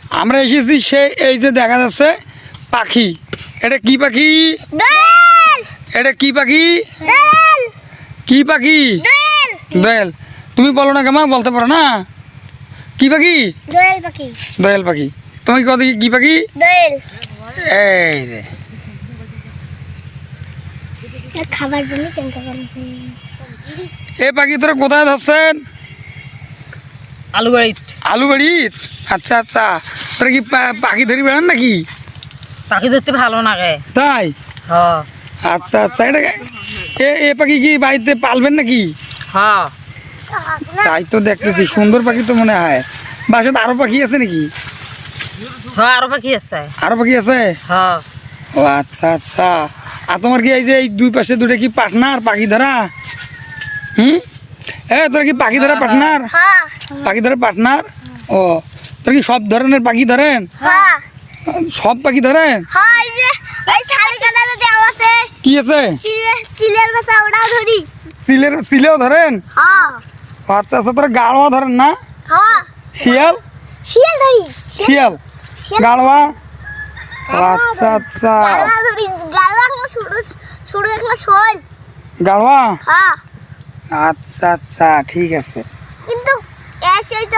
আমরা এসেছি সে এই যে দেখা যাচ্ছে পাখি। এটা কি পাখি? এটা কি পাখি? কি পাখি? দোয়েল। তুমি বলো না কেমন, বলতে পারো না? কি পাখি? দোয়েল পাখি। দোয়েল পাখি। তুমি কত কি পাখি? দোয়েল। এই যে খাবার জন্য কিনতে বলছি। এ পাখি তোরা কোথায় ধরছেন? আলু বাড়ি। আলু বাড়িত? আচ্ছা আচ্ছা, তোরা কি পাখি ধরি বেড়ান নাকি? পাখি ধরতে ভালো লাগে তাই? হ্যাঁ আচ্ছা আচ্ছা, এটা এ পাখি কি বাড়িতে পালবেন নাকি? হ্যাঁ তাই তো দেখতেছি, সুন্দর পাখি তো মনে হয়। বাসাতে আরো পাখি আছে নাকি? হ্যাঁ আরো পাখি আছে। আরো পাখি আছে? হ্যাঁ ও আচ্ছা আচ্ছা। আর তোমার কি এই যে এই দুই পাশে দুটো কি পার্টনার পাখি ধরা? তোর কি পাখি ধরা পার্টনার? হ্যাঁ পাখি ধরা পার্টনার? ও, তোর কি সব ধরনের পাখি ধরেন? হ্যাঁ সব পাখি ধরেন? হ্যাঁ। এই যে এই শালিকাটা দেওয়া আছে। কি আছে? চিলের বাসা ওটাও ধরি। সিলেও ধরেন? হ্যাঁ ও, আচ্ছা আচ্ছা। তোরা গাড়োয়া ধরেন না? হ্যাঁ শিয়াল? শিয়াল ধরি। শিয়াল গাড়োয়া? গাড়োয়া আচ্ছা আচ্ছা, গাড়োয়া ধরি। গাড়োয়া এখন ছোট ছোট এখন শোল। গাড়োয়া। হ্যাঁ আচ্ছা আচ্ছা, ঠিক আছে। কিন্তু এসে তো